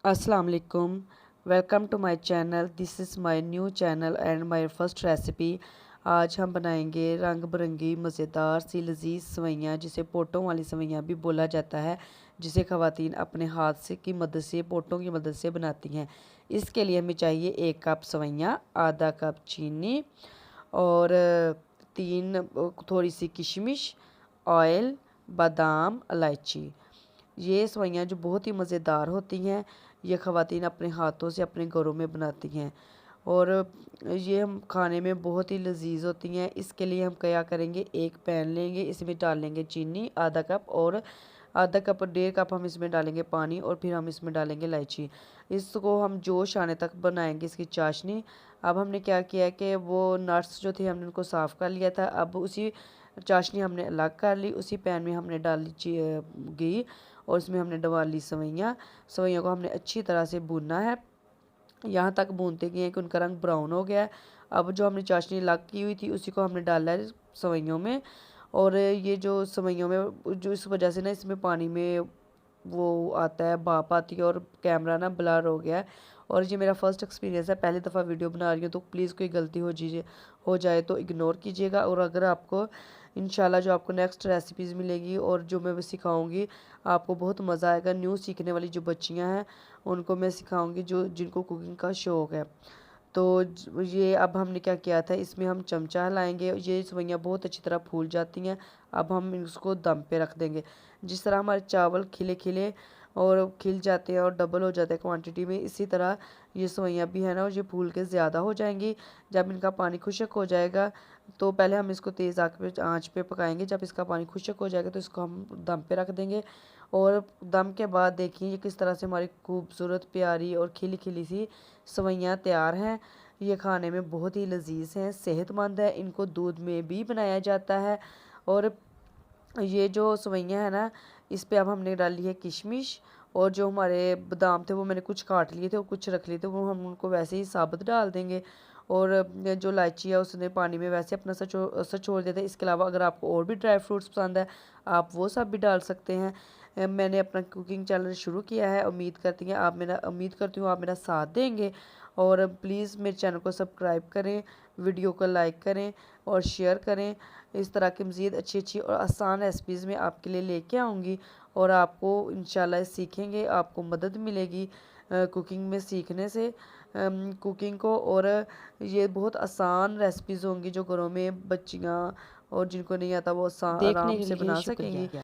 अस्सलाम वालेकुम। Welcome to my channel. This is my new channel and my first recipe. आज हम बनाएंगे रंग बिरंगी मज़ेदार सी लजीज सवैयाँ, जिसे पोटों वाली सवैयाँ भी बोला जाता है, जिसे ख़वातीन अपने हाथ से की मदद से पोटों की मदद से बनाती हैं। इसके लिए हमें चाहिए 1 कप सवैयाँ, आधा कप चीनी और 3 थोड़ी सी किशमिश, ऑयल, बादाम, इलायची। ये सवैयाँ जो बहुत ही मज़ेदार होती हैं, ये ख़वातीन अपने हाथों से अपने घरों में बनाती हैं और ये हम खाने में बहुत ही लजीज होती हैं। इसके लिए हम क्या करेंगे, एक पैन लेंगे, इसमें डाल लेंगे चीनी आधा कप और आधा कप 1.5 कप हम इसमें डालेंगे पानी और फिर हम इसमें डालेंगे इलायची। इसको हम जोश आने तक बनाएंगे इसकी चाशनी। अब हमने क्या किया है कि वो नट्स जो थे हमने उनको साफ़ कर लिया था। अब उसी चाशनी हमने अलग कर ली, उसी पैन में हमने डाल ली घी और इसमें हमने डाल ली सवैयाँ। सवैयों को हमने अच्छी तरह से भूनना है, यहाँ तक भूनते गए कि उनका रंग ब्राउन हो गया है। अब जो हमने चाशनी अलग की हुई थी उसी को हमने डाला है सवैयों में। और ये जो सवैयों में जो इस वजह से ना इसमें पानी में वो आता है, भाप आती है और कैमरा ना ब्लर हो गया है। और ये मेरा फर्स्ट एक्सपीरियंस है, पहली दफ़ा वीडियो बना रही हूँ, तो प्लीज़ कोई गलती हो जाए तो इग्नोर कीजिएगा। और अगर आपको इंशाल्लाह जो आपको नेक्स्ट रेसिपीज़ मिलेगी और जो मैं सिखाऊंगी आपको बहुत मज़ा आएगा। न्यू सीखने वाली जो बच्चियाँ हैं उनको मैं सिखाऊंगी, जो जिनको कुकिंग का शौक़ है। तो ये अब हमने क्या किया था, इसमें हम चमचा हिलाएंगे, ये सवैयाँ बहुत अच्छी तरह फूल जाती हैं। अब हम इसको दम पे रख देंगे। जिस तरह हमारे चावल खिले खिले और खिल जाते हैं और डबल हो जाते हैं क्वांटिटी में, इसी तरह ये सवैयाँ भी है ना, ये फूल के ज़्यादा हो जाएंगी। जब इनका पानी खुश्क हो जाएगा तो पहले हम इसको तेज़ आंच पे पकाएंगे। जब इसका पानी खुश्क हो जाएगा तो इसको हम दम पे रख देंगे। और दम के बाद देखिए ये किस तरह से हमारी खूबसूरत प्यारी और खिली खिली सी सवैयाँ तैयार हैं। ये खाने में बहुत ही लजीज हैं, सेहतमंद है, इनको दूध में भी बनाया जाता है। और ये जो सवैयाँ हैं ना, इस पे अब हमने डाली है किशमिश और जो हमारे बादाम थे वो मैंने कुछ काट लिए थे और कुछ रख लिए थे, वो हम उनको वैसे ही साबुत डाल देंगे। और जो इलायची है उसने पानी में वैसे अपना असर छोड़ दिया था। इसके अलावा अगर आपको और भी ड्राई फ्रूट्स पसंद है आप वो सब भी डाल सकते हैं। मैंने अपना कुकिंग चैनल शुरू किया है, उम्मीद करती हूँ आप मेरा साथ देंगे। और प्लीज़ मेरे चैनल को सब्सक्राइब करें, वीडियो को लाइक करें और शेयर करें। इस तरह की मज़ीद अच्छी अच्छी और आसान रेसिपीज़ मैं आपके लिए लेके आऊँगी और आपको इंशाल्लाह सीखेंगे, आपको मदद मिलेगी कुकिंग में सीखने से कुकिंग को। और ये बहुत आसान रेसिपीज़ होंगी जो घरों में बच्चियाँ और जिनको नहीं आता वो देखने आराम के से लिए बना शुक्रिया। सकेंगी।